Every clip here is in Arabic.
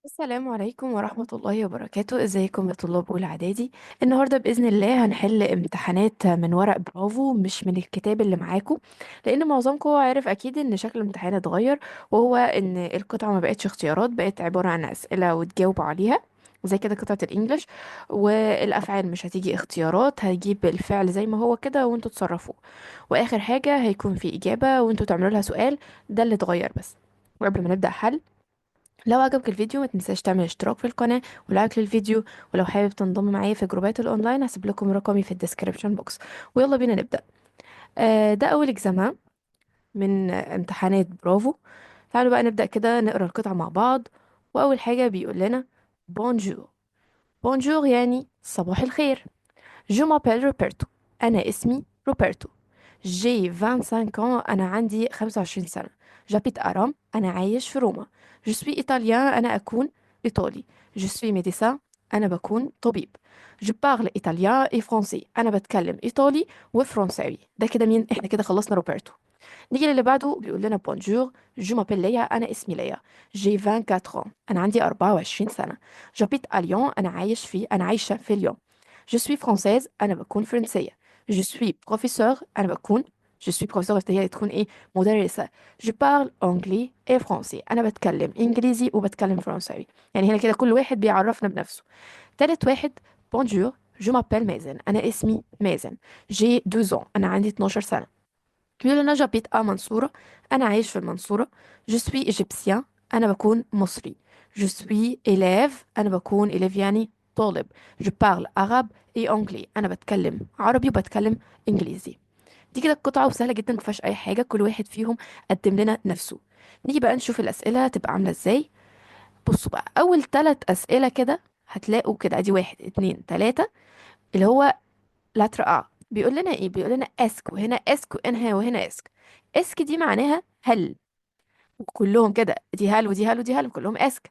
السلام عليكم ورحمة الله وبركاته. ازيكم يا طلاب أولى إعدادي؟ النهاردة بإذن الله هنحل امتحانات من ورق برافو، مش من الكتاب اللي معاكم، لأن معظمكم عارف أكيد إن شكل الامتحان اتغير، وهو إن القطعة ما بقتش اختيارات، بقت عبارة عن أسئلة وتجاوبوا عليها زي كده قطعة الإنجليش. والأفعال مش هتيجي اختيارات، هيجيب الفعل زي ما هو كده وانتوا تصرفوه، وآخر حاجة هيكون في إجابة وانتوا تعملوا لها سؤال. ده اللي اتغير بس. وقبل ما نبدأ حل، لو عجبك الفيديو ما تنساش تعمل اشتراك في القناة ولايك للفيديو، ولو حابب تنضم معايا في جروبات الاونلاين هسيب لكم رقمي في الديسكريبشن بوكس. ويلا بينا نبدأ. ده اول اكزام من امتحانات برافو. تعالوا بقى نبدأ كده نقرا القطعة مع بعض. واول حاجة بيقول لنا بونجور. بونجور يعني صباح الخير. جو مابيل روبرتو. انا اسمي روبرتو. جي 25 ans. انا عندي 25 سنة. جابيت ارام. انا عايش في روما. جو سوي ايطاليان. انا اكون ايطالي. جو سوي ميديسان. انا بكون طبيب. جو بارل ايطاليان اي فرونسي. انا بتكلم ايطالي وفرنساوي. ده كده مين؟ احنا كده خلصنا روبرتو. نيجي للي بعده بيقول لنا بونجور. جو مابيل ليا. انا اسمي ليا. جي 24 ans. انا عندي 24 سنة. جابيت ا ليون. انا عايشة في ليون. جو سوي فرونسيز. انا بكون فرنسية. جو سوي بروفيسور. انا بكون جو سوي بروفيسور هي تكون ايه؟ مدرسة. جو بارل انجلي اي فرونسي. انا بتكلم انجليزي وبتكلم فرنساوي. يعني هنا كده كل واحد بيعرفنا بنفسه. تالت واحد بونجور. جو مابيل مازن. انا اسمي مازن. جي 12 ans. انا عندي 12 سنة. بيقول انا جابيت ا منصورة. انا عايش في المنصورة. جو سوي ايجيبسيان. انا بكون مصري. جو سوي élève. انا بكون élève يعني طالب. جو بارل arabe et anglais. انا بتكلم عربي وبتكلم انجليزي. دي كده القطعة وسهلة جدا مفيهاش اي حاجة، كل واحد فيهم قدم لنا نفسه. نيجي بقى نشوف الاسئلة تبقى عاملة ازاي. بصوا بقى اول 3 اسئلة كده هتلاقوا كده ادي 1 2 3 اللي هو لتر ا بيقول لنا ايه؟ بيقول لنا اسك، وهنا اسك، وانها وهنا اسك. اسك دي معناها هل، وكلهم كده دي هل ودي هل ودي هل كلهم اسك.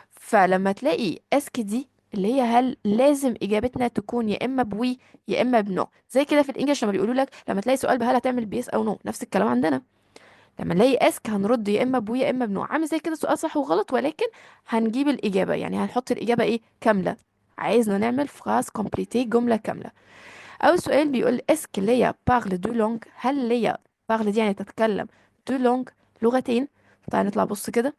فلما تلاقي اسك دي اللي هي هل، لازم اجابتنا تكون يا اما بوي يا اما بنو. زي كده في الانجليش لما بيقولوا لك لما تلاقي سؤال بهل هتعمل بيس او نو، نفس الكلام عندنا. لما نلاقي اسك هنرد يا اما بوي يا اما بنو، عامل زي كده سؤال صح وغلط، ولكن هنجيب الاجابه، يعني هنحط الاجابه ايه؟ كامله. عايزنا نعمل فراز كومبليتي، جمله كامله. أول سؤال بيقول اسك ليا بارل دو لونج. هل ليا بارل دي يعني تتكلم دو لونج، لغتين؟ تعالى نطلع بص كده.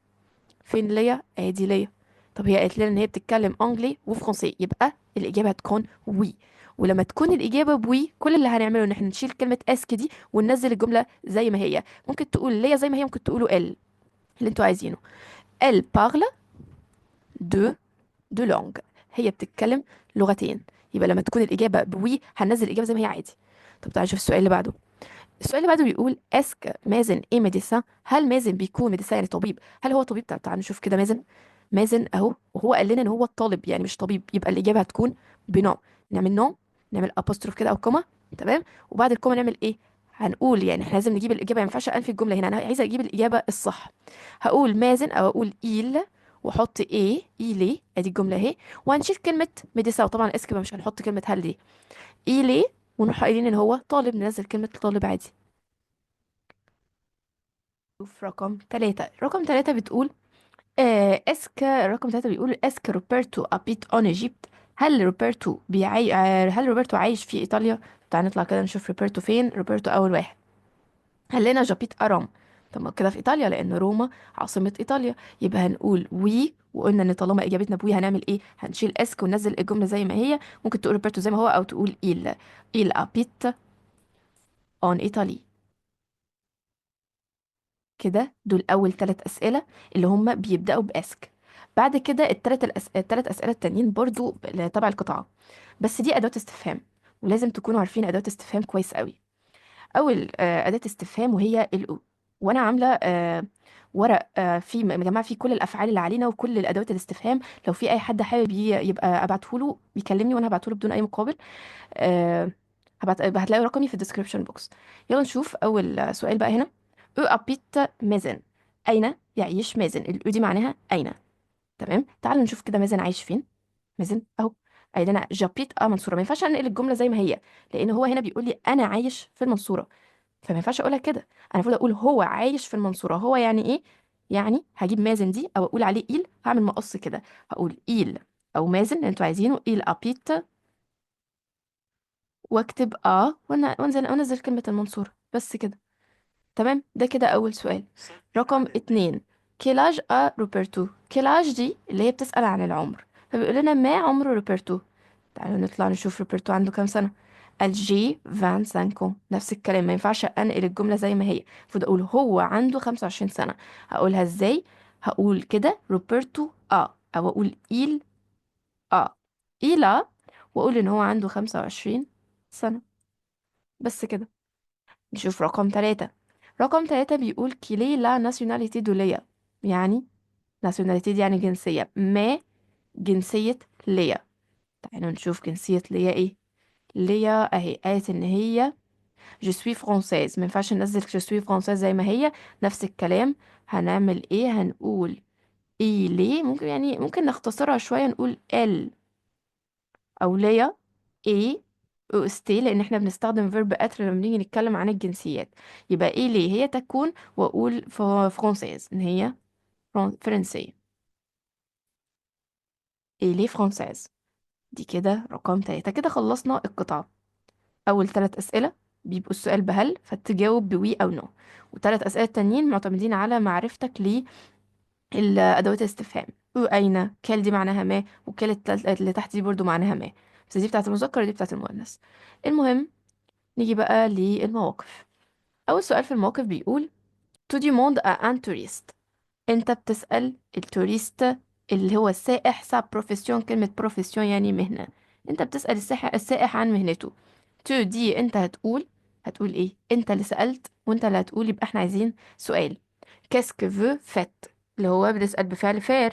فين ليا؟ ادي ليا. طب هي قالت لنا ان هي بتتكلم انجلي وفرنسي، يبقى الاجابه هتكون وي. ولما تكون الاجابه بوي كل اللي هنعمله ان احنا نشيل كلمه اسك دي وننزل الجمله زي ما هي. ممكن تقول ليا زي ما هي، ممكن تقولوا ال اللي انتوا عايزينه. ال بارل دو دو لونج. هي بتتكلم لغتين. يبقى لما تكون الاجابه بوي هننزل الاجابه زي ما هي عادي. طب تعالى نشوف السؤال اللي بعده. السؤال اللي بعده بيقول اسك مازن ايه ميديسان. هل مازن بيكون ميديسان يعني طبيب؟ هل هو طبيب؟ تعال نشوف كده. مازن، مازن اهو، وهو قال لنا ان هو الطالب يعني مش طبيب، يبقى الاجابه هتكون بنو. نعمل نو، نعمل ابوستروف كده او كوما. تمام. وبعد الكوما نعمل ايه؟ هنقول يعني احنا لازم نجيب الاجابه، ما ينفعش انفي الجمله هنا، انا عايزه اجيب الاجابه الصح. هقول مازن او اقول ايل واحط ايه ايلي، ادي الجمله اهي. وهنشيل كلمه ميديسان، وطبعا اسك مش هنحط كلمه هل دي. ايلي، ونروح قايلين ان هو طالب، ننزل كلمه طالب عادي. شوف رقم 3 بتقول اسك. رقم 3 بيقول اسك روبرتو ابيت اون ايجيبت. هل روبرتو عايش في ايطاليا؟ تعال نطلع كده نشوف روبرتو فين. روبرتو اول واحد. قال لنا جابيت ارام. طب ما كده في ايطاليا لان روما عاصمة ايطاليا. يبقى هنقول وي، وقلنا ان طالما اجابتنا بوي هنعمل ايه؟ هنشيل اسك وننزل الجملة زي ما هي. ممكن تقول روبرتو زي ما هو او تقول il habite en Italie. كده دول اول 3 اسئله اللي هم بيبداوا باسك. بعد كده التلات اسئله التانيين برضو تبع القطعه، بس دي اداه استفهام، ولازم تكونوا عارفين اداه استفهام كويس قوي. اول اداه استفهام وهي الاو. وانا عامله ورق فيه مجمعه فيه كل الافعال اللي علينا وكل الادوات الاستفهام. لو في اي حد حابب يبقى ابعته له بيكلمني وانا هبعته له بدون اي مقابل. آه، هتلاقي رقمي في الديسكريبشن بوكس. يلا نشوف اول سؤال بقى هنا. او ابيت مازن. اين يعيش مازن؟ الاو دي معناها اين. تمام. تعالوا نشوف كده مازن عايش فين. مازن اهو. قايل لنا جابيت منصوره. ما ينفعش انقل الجمله زي ما هي، لان هو هنا بيقول لي انا عايش في المنصوره، فما ينفعش اقولها كده. انا المفروض اقول هو عايش في المنصوره. هو يعني ايه؟ يعني هجيب مازن دي او اقول عليه إيل، هعمل مقص كده، هقول إيل او مازن اللي انتوا عايزينه، إيل ابيت، واكتب وانزل كلمة المنصورة بس كده. تمام، ده كده أول سؤال. رقم اتنين، كيلاج روبرتو. كيلاج دي اللي هي بتسأل عن العمر، فبيقول لنا ما عمر روبرتو. تعالوا نطلع نشوف روبرتو عنده كام سنة. الجي 25 ans. نفس الكلام، ما ينفعش أنقل الجملة زي ما هي، المفروض أقول هو عنده 25 سنة. هقولها ازاي؟ هقول كده روبرتو أو أقول إيل إيلا، وأقول إن هو عنده 25 سنة بس كده. نشوف رقم ثلاثة. رقم ثلاثة بيقول كيلي لا ناسيوناليتي دولية. يعني ناسيوناليتي دي يعني جنسية ما، جنسية ليا. تعالوا نشوف جنسية ليا ايه. ليا اهي قالت ان هي جو سوي فرونسيز، ما ينفعش ننزل جو سوي فرونسيز زي ما هي. نفس الكلام، هنعمل ايه؟ هنقول ايه ليه، ممكن يعني ممكن نختصرها شوية نقول ال او ليا ايه او استي، لان احنا بنستخدم فيرب اتر لما بنيجي نتكلم عن الجنسيات. يبقى ايه ليه هي تكون، واقول فرونسيز ان هي فرنسية. ايه ليه فرونسيز. دي كده رقم تلاتة. كده خلصنا القطعة. اول ثلاث اسئلة بيبقوا السؤال بهل، فتجاوب بوي او نو، وثلاث اسئلة تانيين معتمدين على معرفتك للادوات الاستفهام. اين، كال دي معناها ما، وكال اللي تحت دي برضو معناها ما، بس دي بتاعت المذكر ودي بتاعت المؤنث. المهم، نيجي بقى للمواقف. أول سؤال في الموقف بيقول تو ديموند ان توريست. أنت بتسأل التوريست اللي هو السائح سا بروفيسيون. كلمة بروفيسيون يعني مهنة. أنت بتسأل السائح عن مهنته. تو دي أنت هتقول إيه؟ أنت اللي سألت وأنت اللي هتقول، يبقى إحنا عايزين سؤال. كاسكو فو فات، اللي هو بنسأل بفعل فعل.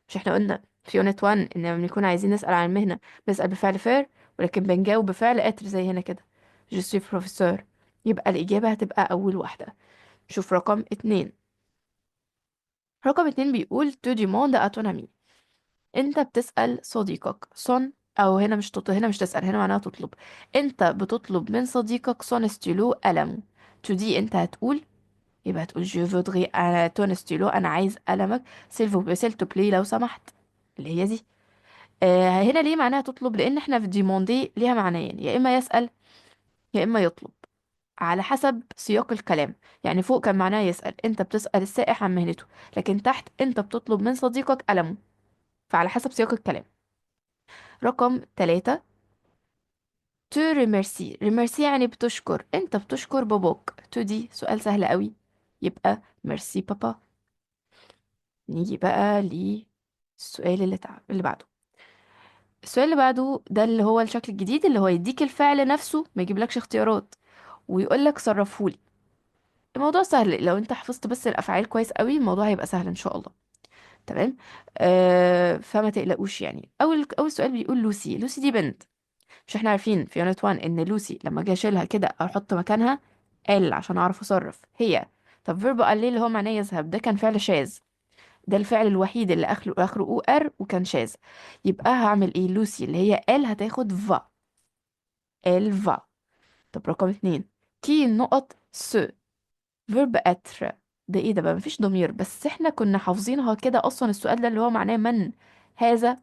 مش إحنا قلنا في يونت 1 إن لما بنكون عايزين نسأل عن المهنة بنسأل بفعل فعل، ولكن بنجاوب بفعل اتر زي هنا كده، جو سوي بروفيسور. يبقى الإجابة هتبقى أول واحدة. شوف رقم اتنين. رقم اتنين بيقول تو ديموند اتونامي. انت بتسأل صديقك صن، او هنا مش تسأل، هنا معناها تطلب. انت بتطلب من صديقك صون ستيلو قلمه. تو دي انت هتقول، يبقى هتقول جو فودغي تون ستيلو، انا عايز قلمك، سيل تو بلي لو سمحت، اللي هي دي. هنا ليه معناها تطلب؟ لان احنا في ديموندي ليها معنيين، يا اما يسأل يا اما يطلب، على حسب سياق الكلام. يعني فوق كان معناه يسأل، انت بتسأل السائح عن مهنته، لكن تحت انت بتطلب من صديقك قلمه، فعلى حسب سياق الكلام. رقم ثلاثة، تو ريميرسي. ريميرسي يعني بتشكر، انت بتشكر باباك. تو دي سؤال سهل قوي، يبقى ميرسي بابا. نيجي بقى للسؤال اللي بعده. السؤال اللي بعده ده اللي هو الشكل الجديد، اللي هو يديك الفعل نفسه، ما يجيبلكش اختيارات، ويقولك صرفهولي. الموضوع سهل لو انت حفظت بس الافعال كويس قوي، الموضوع هيبقى سهل ان شاء الله. تمام. فما تقلقوش. يعني اول سؤال بيقول لوسي. لوسي دي بنت. مش احنا عارفين في يونت 1 ان لوسي لما اجي اشيلها كده احط مكانها ال عشان اعرف اصرف هي. طب فيرب قال ليه اللي هو معناه يذهب، ده كان فعل شاذ. ده الفعل الوحيد اللي اخره او ار وكان شاذ. يبقى هعمل ايه؟ لوسي اللي هي ال هتاخد فا. ال فا. طب رقم اتنين، كي نقط س، فيرب اتر. ده ايه ده بقى؟ مفيش ضمير، بس احنا كنا حافظينها كده اصلا. السؤال ده اللي هو معناه من هذا،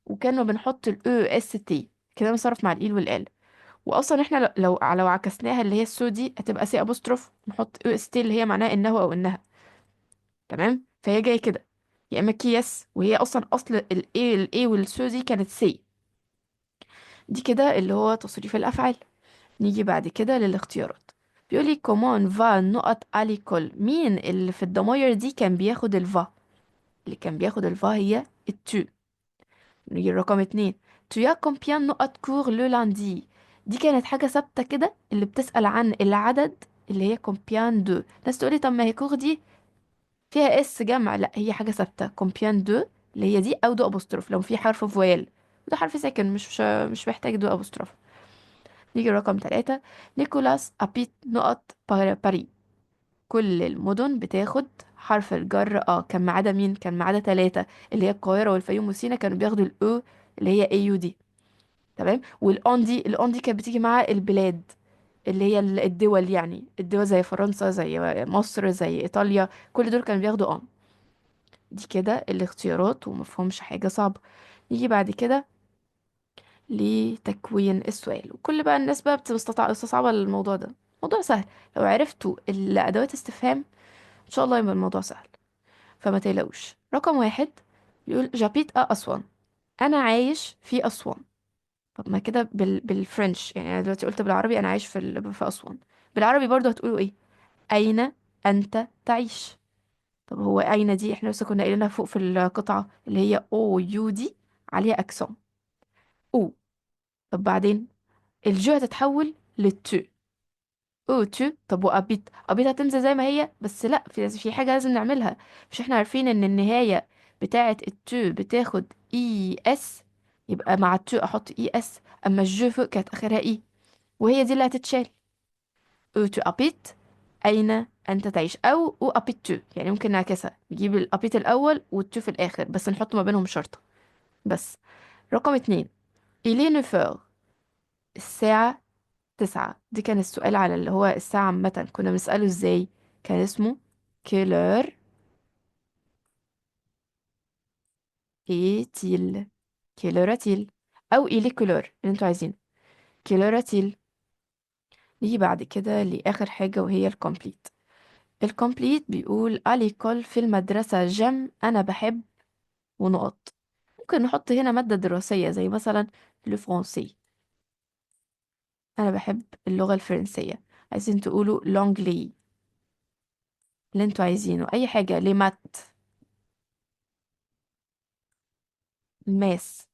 وكانوا بنحط الاو اس تي كده بنصرف مع الايل والال. واصلا احنا لو عكسناها اللي هي السو دي هتبقى سي ابوستروف، نحط او اس تي اللي هي معناها انه او انها. تمام، فهي جايه كده، يا اما كيس، وهي اصلا اصل الاي والسو دي كانت سي. دي كده اللي هو تصريف الافعال. نيجي بعد كده للاختيارات. بيقولي كومون فا نقط اليكول. مين اللي في الضماير دي كان بياخد الفا؟ اللي كان بياخد الفا هي التو. نيجي رقم اتنين، tu as combien نقط كور لو لاندي. دي كانت حاجة ثابتة كده اللي بتسأل عن العدد، اللي هي combien دو. ناس تقولي طب ما هي كور دي فيها اس جمع، لا هي حاجة ثابتة combien دو، اللي هي دي، او دو ابوستروف لو في حرف فويل، وده حرف ساكن مش محتاج دو ابوستروف. نيجي رقم ثلاثة، نيكولاس أبيت نقط باري. كل المدن بتاخد حرف الجر كان ما عدا مين؟ كان ما عدا ثلاثة، اللي هي القاهرة والفيوم وسينا، كانوا بياخدوا الأو اللي هي اي يو دي. تمام. والاون دي كانت بتيجي مع البلاد، اللي هي الدول، يعني الدول زي فرنسا زي مصر زي ايطاليا، كل دول كانوا بياخدوا ام. دي كده الاختيارات ومفهومش حاجة صعبة. نيجي بعد كده لتكوين السؤال، وكل بقى الناس بقى بتستصعب الموضوع ده. موضوع سهل، لو عرفتوا الأدوات استفهام إن شاء الله يبقى الموضوع سهل، فما تقلقوش. رقم واحد بيقول جابيت أسوان، أنا عايش في أسوان. طب ما كده بالفرنش، يعني أنا دلوقتي قلت بالعربي أنا عايش في أسوان، بالعربي برضو هتقولوا إيه؟ أين أنت تعيش؟ طب هو أين دي احنا لسه كنا قايلينها فوق في القطعة اللي هي أو يو دي، عليها أكسون أو. طب بعدين الجو هتتحول للتو، او تو. طب وابيت، ابيت هتنزل زي ما هي، بس لا، في حاجه لازم نعملها. مش احنا عارفين ان النهايه بتاعه التو بتاخد اي اس؟ يبقى مع التو احط اي اس، اما الجو فوق كانت اخرها اي، وهي دي اللي هتتشال. او تو ابيت، اين انت تعيش، او ابيت تو، يعني ممكن نعكسها نجيب الابيت الاول والتو في الاخر، بس نحط ما بينهم شرطه بس. رقم اتنين، إلي نفور، الساعة 9. دي كان السؤال على اللي هو الساعة عامة، كنا بنسأله ازاي؟ كان اسمه كيلور ايه-تيل، كيلوراتيل، او إلي كولور اللي انتوا عايزينه، كيلوراتيل. نيجي بعد كده لآخر حاجة وهي الكومبليت. الكومبليت بيقول أليكول، في المدرسة جم، أنا بحب ونقط. ممكن نحط هنا مادة دراسية زي مثلا لو فرونسي، أنا بحب اللغة الفرنسية. عايزين تقولوا لونجلي، اللي انتوا عايزينه أي حاجة، لي مات، الماس،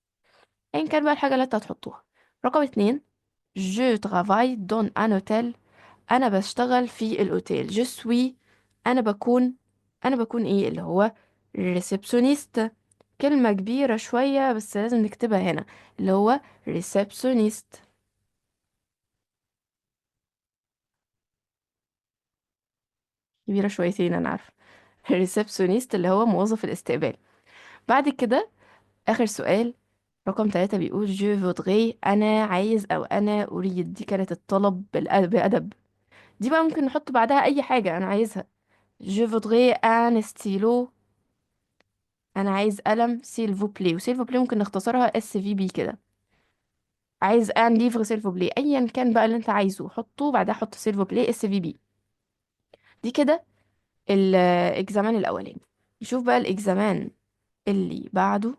ايا كان بقى الحاجة اللي انت هتحطوها. رقم اتنين، je travaille dans un hôtel، انا بشتغل في الاوتيل. je suis، انا بكون، انا بكون ايه اللي هو ريسبشونيست. كلمة كبيرة شوية بس لازم نكتبها هنا، اللي هو ريسبشونيست. كبيرة شويتين انا عارفة. ريسبشونيست اللي هو موظف الاستقبال. بعد كده آخر سؤال رقم ثلاثة بيقول je voudrais، أنا عايز أو أنا أريد. دي كانت الطلب بأدب. دي بقى ممكن نحط بعدها اي حاجة انا عايزها. je voudrais un stylo، انا عايز قلم s'il vous plaît، و s'il vous plaît ممكن نختصرها اس في بي كده. عايز un livre s'il vous plaît، ايا كان بقى اللي انت عايزه حطه بعدها، حط s'il vous plaît اس في بي. دي كده الاكزامان الاولاني. نشوف بقى الاكزامان اللي بعده،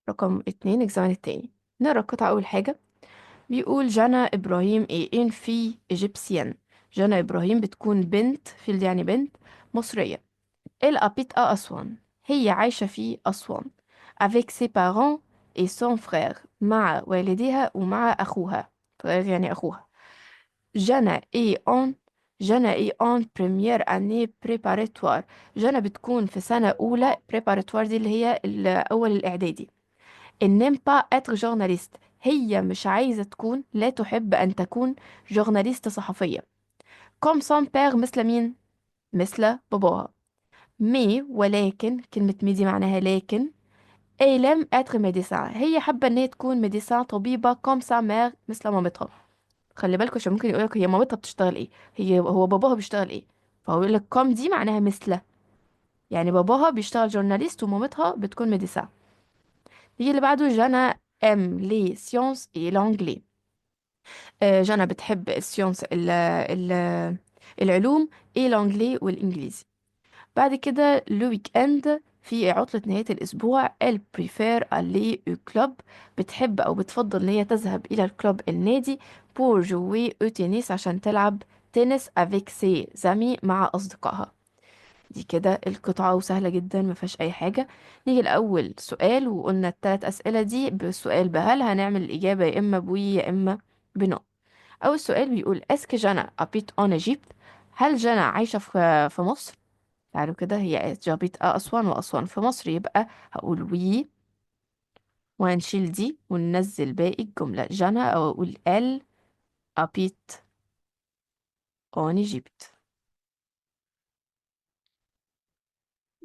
رقم اتنين، اكزامان التاني. نقرا القطعة اول حاجة. بيقول جانا ابراهيم ايه ان في ايجيبسيان. جانا ابراهيم بتكون بنت، فيلد يعني بنت مصرية. Elle habite à أسوان، هي عايشة في أسوان. avec ses parents et son frère، مع والديها ومع أخوها، frère يعني أخوها. جانا est en، جانا est en première année préparatoire. جانا بتكون في سنة أولى، préparatoire دي اللي هي أول الإعدادي. elle n'aime pas être journaliste، هي مش عايزة تكون، لا تحب أن تكون جورناليست صحفية. comme son père، مثل مين؟ مثل باباها. مي، ولكن كلمة مي دي معناها لكن. اي لم اتر ميديسان، هي حابة ان هي تكون ميديسان، طبيبة، كوم سا مير، مثل مامتها. خلي بالكوا عشان ممكن يقولك هي مامتها بتشتغل ايه، هو باباها بيشتغل ايه، فهو يقولك كوم دي معناها مثل، يعني باباها بيشتغل جورناليست ومامتها بتكون ميديسان. يجي اللي بعده، جانا ام لي سيونس اي لانجلي. جانا بتحب السيونس العلوم، اي لانجلي والانجليزي. بعد كده لو ويك اند، في عطلة نهاية الأسبوع. elle préfère aller au club، بتحب أو بتفضل إن هي تذهب إلى الكلوب النادي. pour jouer au tennis، عشان تلعب تنس avec ses amis، مع أصدقائها. دي كده القطعة وسهلة جدا ما فيهاش أي حاجة. نيجي لأول سؤال، وقلنا الثلاث أسئلة دي بسؤال بهل هنعمل الإجابة يا إما بوي يا إما بنو. أول سؤال بيقول اسك جانا habite en Égypte، هل جانا عايشة في مصر؟ تعالوا كده، هي جابت أسوان وأسوان في مصر، يبقى هقول وي وهنشيل دي وننزل باقي الجملة جانا، أو أقول ال أبيت أون إيجيبت.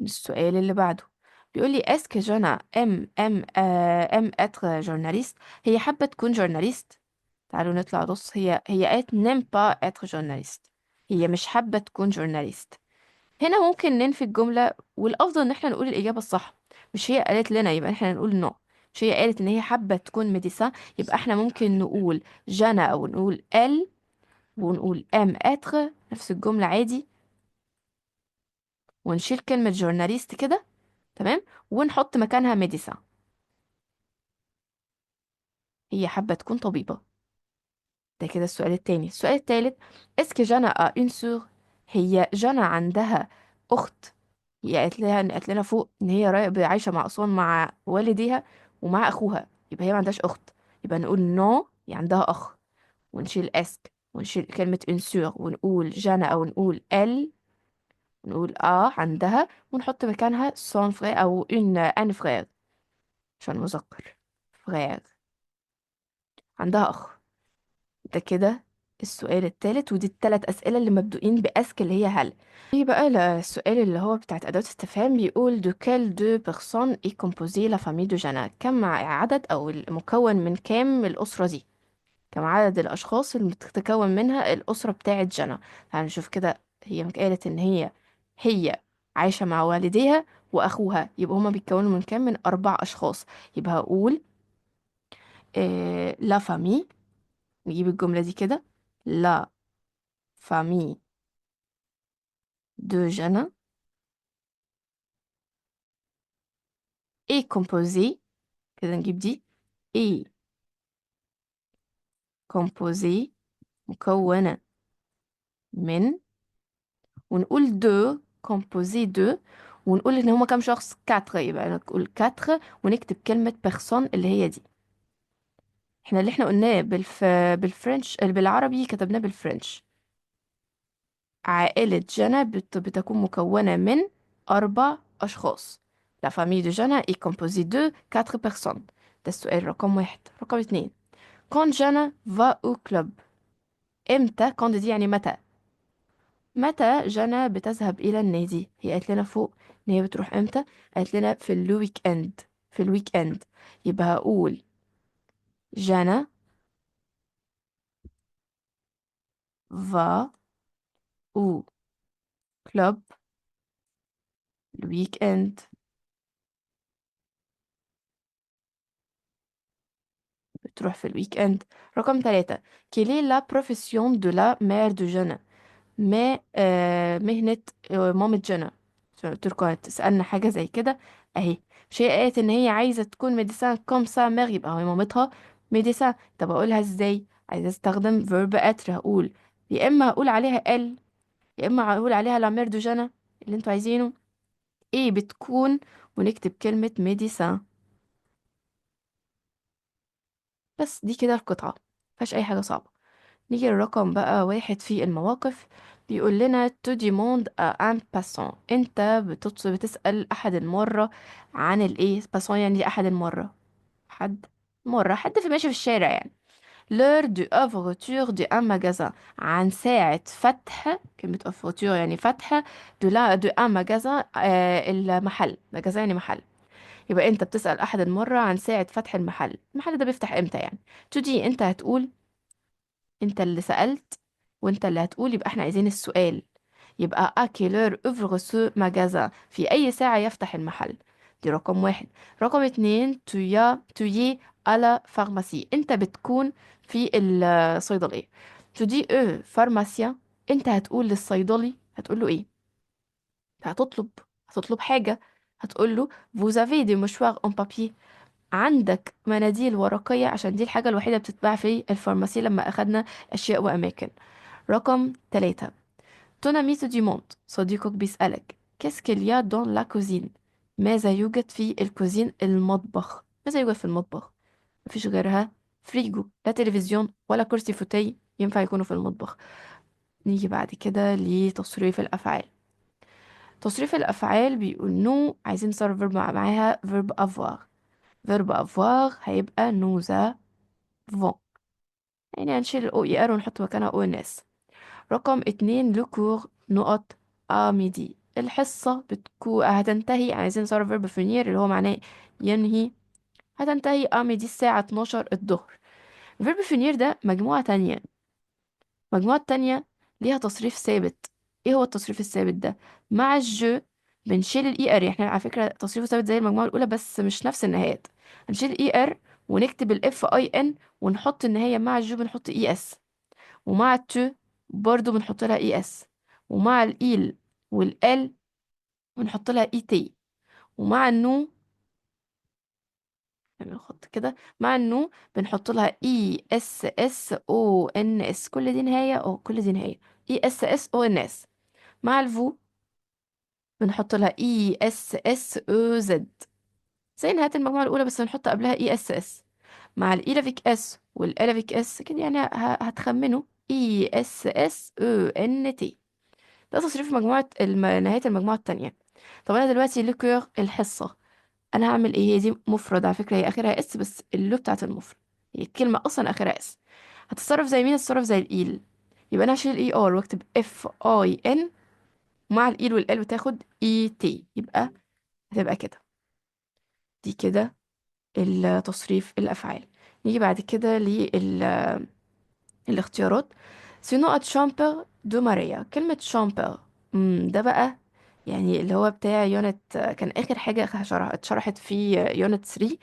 السؤال اللي بعده بيقول لي اسك جانا ام اتر جورناليست، هي حابة تكون جورناليست. تعالوا نطلع نص. هي قالت n'aime pas être journaliste. هي مش حابة تكون جورناليست. هنا ممكن ننفي الجملة، والأفضل إن احنا نقول الإجابة الصح. مش هي قالت لنا يبقى احنا نقول نو. مش هي قالت إن هي حابة تكون ميديسان، يبقى احنا ممكن نقول جانا أو نقول ال، ونقول ام اتر نفس الجملة عادي، ونشيل كلمة جورناليست كده. تمام. ونحط مكانها ميديسان. هي حابة تكون طبيبة. ده كده السؤال التاني. السؤال التالت: اسكي جانا ا اون سور؟ هي جانا عندها أخت؟ هي قالت لنا فوق ان هي عايشه مع اسوان مع والديها ومع اخوها، يبقى هي ما عندهاش اخت. يبقى نقول نو، هي عندها اخ، ونشيل اسك، ونشيل كلمه انسور، ونقول جانا او نقول ال، ونقول عندها، ونحط مكانها سون فرير او ان فرير عشان مذكر. فرير، عندها اخ. ده كده السؤال التالت، ودي التلات أسئلة اللي مبدوئين بأسك اللي هي هل. في بقى السؤال اللي هو بتاعت أداة استفهام، بيقول دو كال دو بيرسون اي كومبوزي لا فامي دو جانا؟ كم عدد أو المكون من كام الأسرة دي؟ كم عدد الأشخاص اللي بتتكون منها الأسرة بتاعت جانا؟ تعالوا نشوف كده. هي قالت إن هي عايشة مع والديها وأخوها، يبقى هما بيتكونوا من كام؟ من 4 أشخاص. يبقى هقول لا فامي. نجيب الجملة دي كده: لا فامي دو جانا اي كومبوزي. كده نجيب دي اي كومبوزي، مكونة من، ونقول دو كومبوزي دو، ونقول ان هما كام شخص؟ 4. يبقى نقول 4 ونكتب كلمة بيرسون اللي هي دي. احنا اللي احنا قلناه بالفرنش بالعربي كتبناه بالفرنش. عائلة جنى بتكون مكونة من 4 أشخاص. La famille de Jana est composée de 4 personnes. ده السؤال رقم 1. رقم 2: quand Jana va au club؟ امتى؟ quand دي يعني متى. متى جنى بتذهب إلى النادي؟ هي قالت لنا فوق إن هي بتروح امتى. قالت لنا في الويك اند. في الويك اند. يبقى هقول جنى va au club الويك اند. بتروح في الويك اند. رقم 3: quelle est la profession de la mère de جنى؟ ما مهنة مامة جنى. قلت لكم هتسألنا حاجة زي كده اهي. مش هي قالت ان هي عايزة تكون ميديسان كوم سا مير؟ يبقى هي مامتها ميديسان. طب اقولها ازاي؟ عايزة استخدم فيرب اتر. هقول يا اما هقول عليها ال، يا اما هقول عليها لا مير دو جنى، اللي انتوا عايزينه. ايه بتكون؟ ونكتب كلمة ميديسان. بس دي كده القطعة، مفيهاش اي حاجة صعبة. نيجي للرقم بقى 1 في المواقف. بيقول لنا تو ديموند ان باسون. انت بتسأل احد المرة عن الايه؟ باسون يعني احد المرة، حد في ماشي في الشارع يعني. l'heure du ouverture de un magasin، عن ساعة فتح. كلمة ouverture يعني فتح. de un magasin المحل. magasin يعني محل. يبقى انت بتسأل احد المرة عن ساعة فتح المحل ده بيفتح امتى يعني. تودي انت هتقول، انت اللي سألت وانت اللي هتقول، يبقى احنا عايزين السؤال. يبقى à quelle heure ouvre ce magasin؟ في أي ساعة يفتح المحل؟ دي رقم 1. رقم 2: tu y à la pharmacie. انت بتكون في الصيدلية. tu dis pharmacien. انت هتقول للصيدلي، هتقول له ايه؟ هتطلب حاجة. هتقول له vous avez des mouchoirs en papier؟ عندك مناديل ورقية؟ عشان دي الحاجة الوحيدة بتتباع في الفارماسي لما أخدنا أشياء وأماكن. رقم 3: ton ami te demande، صديقك بيسألك qu'est-ce qu'il y a dans la cuisine؟ ماذا يوجد في الكوزين؟ المطبخ. ماذا يوجد في المطبخ؟ مفيش غيرها. فريجو، لا تلفزيون ولا كرسي فوتيه ينفع يكونوا في المطبخ. نيجي بعد كده لتصريف الأفعال. تصريف الأفعال بيقول نو، عايزين نصرف فيرب معاها فيرب avoir. فيرب avoir هيبقى nous avons، يعني هنشيل الاو اي ار ونحط مكانها او ان اس. رقم 2: لكور نقط ميدي. الحصة هتنتهي، عايزين نصرف فيرب فينير اللي هو معناه ينهي. هتنتهي ميدي الساعة 12 الظهر. الفيرب فينير ده مجموعة تانية. المجموعة التانية ليها تصريف ثابت. ايه هو التصريف الثابت ده؟ مع الجو بنشيل الاي ار. احنا على فكرة تصريفه ثابت زي المجموعة الأولى بس مش نفس النهايات. هنشيل الاي ار ونكتب الاف اي ان ونحط النهاية مع الجو بنحط اي اس. ومع التو برضو بنحط لها اي اس. ومع الايل والال بنحط لها اي تي. ومع النو، يعني نحط كده مع النو بنحط لها اي اس اس او ان اس. كل دي نهاية او كل دي نهاية اي اس اس او ان اس. مع الفو بنحط لها اي اس اس او زد زي نهاية المجموعة الأولى بس بنحط قبلها اي اس اس. مع الإيلافيك اس والإلافيك اس كده يعني هتخمنوا اي اس اس او ان تي. ده تصريف مجموعة نهاية المجموعة التانية. طب أنا دلوقتي لكور الحصة، أنا هعمل ايه؟ هي دي مفرد على فكرة، هي آخرها اس بس اللو بتاعت المفرد. هي الكلمة أصلا آخرها اس. هتتصرف زي مين؟ هتتصرف زي الإيل. يبقى أنا هشيل اي ار واكتب اف اي ان. ومع الإيل والال بتاخد اي تي. يبقى هتبقى كده. دي كده التصريف الأفعال. نيجي بعد كده للاختيارات. سينو شامبر دو ماريا. كلمة شامبر ده بقى يعني اللي هو بتاع يونت، كان آخر حاجة اتشرحت في يونت 3،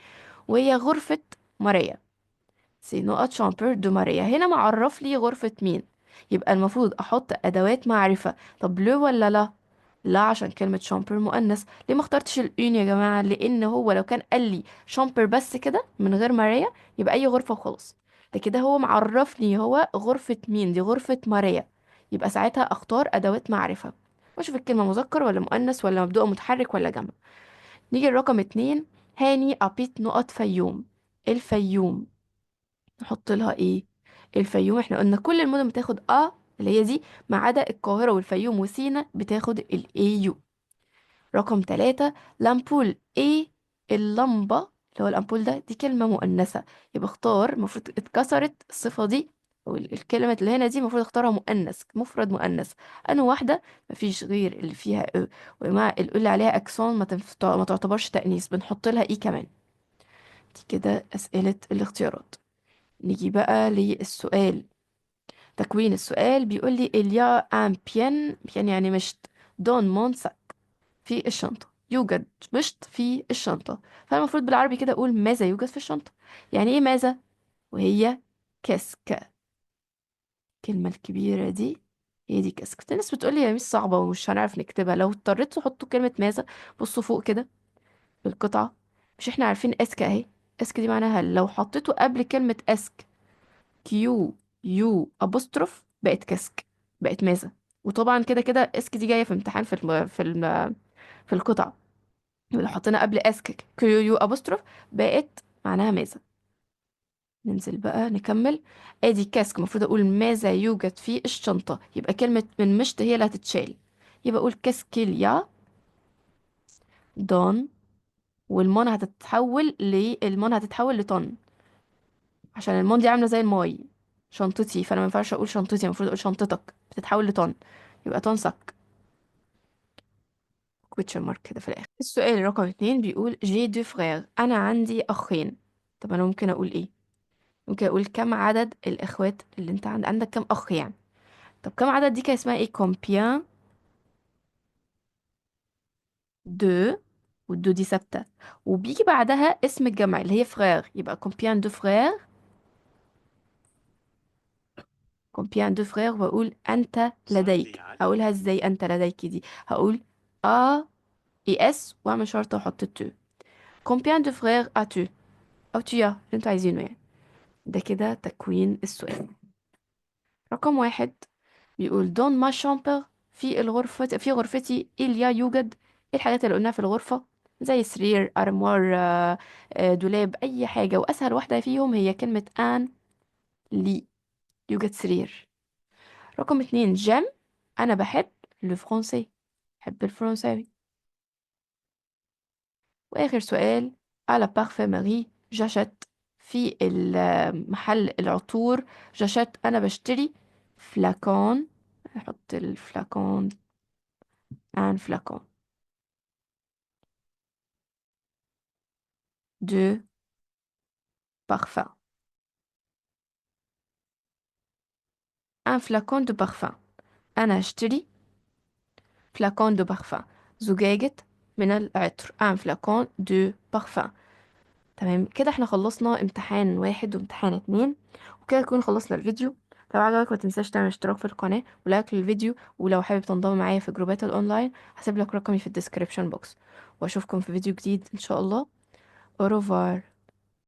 وهي غرفة ماريا. سي نقط شامبر دو ماريا. هنا معرف لي غرفة مين، يبقى المفروض احط ادوات معرفة. طب لو ولا لا؟ لا، عشان كلمة شامبر مؤنث. ليه ما اخترتش الأون يا جماعة؟ لان هو لو كان قال لي شامبر بس كده من غير ماريا يبقى اي غرفة وخلاص. ده كده هو معرفني هو غرفة مين، دي غرفة ماريا. يبقى ساعتها اختار ادوات معرفة واشوف الكلمة مذكر ولا مؤنث ولا مبدوء متحرك ولا جمع. نيجي لرقم 2. هاني أبيت نقط فيوم. الفيوم نحط لها ايه؟ الفيوم احنا قلنا كل المدن بتاخد اللي هي دي، ما عدا القاهرة والفيوم وسينا بتاخد الاي يو. رقم 3. لامبول ايه؟ اللمبة. اللي هو الامبول ده دي كلمة مؤنثة. يبقى اختار، المفروض اتكسرت الصفة دي والكلمة اللي هنا دي المفروض اختارها مؤنث، مفرد مؤنث. انا واحدة مفيش غير اللي فيها ومع اللي عليها اكسون ما تعتبرش تأنيث بنحط لها ايه كمان. دي كده أسئلة الاختيارات. نيجي بقى للسؤال. تكوين السؤال بيقول لي إليا ان بيان. بيان يعني مشط. دون مون ساك. في الشنطة. يوجد مشط في الشنطة. فالمفروض بالعربي كده أقول ماذا يوجد في الشنطة. يعني إيه ماذا؟ وهي كاسك. الكلمة الكبيرة دي هي دي كاسك. الناس بتقول لي يا مش صعبة ومش هنعرف نكتبها. لو اضطريت تحطوا كلمة ماذا بصوا فوق كده في القطعة. مش احنا عارفين اسك اهي؟ اسك دي معناها لو حطيته قبل كلمة اسك كيو يو ابوستروف بقت كاسك، بقت ماذا. وطبعا كده كده اسك دي جايه في امتحان في القطعه. لو حطينا قبل اسك كيو يو ابوستروف بقت معناها ماذا. ننزل بقى نكمل. ادي كاسك المفروض اقول ماذا يوجد في الشنطه، يبقى كلمه من مشط هي اللي هتتشال. يبقى اقول كاسكيليا دون. والمون هتتحول المون هتتحول لطن عشان المون دي عامله زي الماي. شنطتي، فانا ما ينفعش اقول شنطتي، المفروض اقول شنطتك بتتحول لطن. يبقى طن صك. كويتشن مارك كده في الاخر. السؤال رقم 2 بيقول جي دو فغير. انا عندي اخين. طب انا ممكن اقول ايه؟ ممكن اقول كم عدد الاخوات اللي انت عندك كم اخ يعني. طب كم عدد دي كان اسمها ايه؟ كومبيان دو. والدو دي ثابته وبيجي بعدها اسم الجمع اللي هي فغير، يبقى كومبيان دو فغير. كومبيان دو فغير. واقول انت لديك. اقولها ازاي انت لديك دي؟ هقول ا اي اس واعمل شرطه واحط التو. كومبيان دو فغير اتو او تيا اللي انتوا عايزينه يعني. ده كده تكوين السؤال. رقم 1 بيقول دون ما شامبر. في غرفتي إليا يوجد. ايه الحاجات اللي قلناها في الغرفة؟ زي سرير، أرموار، دولاب، أي حاجة. وأسهل واحدة فيهم هي كلمة آن لي. يوجد سرير. رقم 2 جيم. أنا بحب لو فرونسي. بحب الفرنساوي. وآخر سؤال على بارفيمري جاشيت. في محل العطور. جاشيت أنا بشتري. فلاكون. نحط الفلاكون. ان فلاكون دو بارفان. ان فلاكون دو بارفان. انا هشتري فلاكون دو بارفان، زجاجة من العطر. ان فلاكون دو بارفان. تمام كده، احنا خلصنا امتحان واحد وامتحان اتنين، وكده نكون خلصنا الفيديو. لو عجبك ما تنساش تعمل اشتراك في القناة ولايك للفيديو، ولو حابب تنضم معايا في جروبات الاونلاين هسيب لك رقمي في الديسكريبشن بوكس، واشوفكم في فيديو جديد ان شاء الله. اوروفار.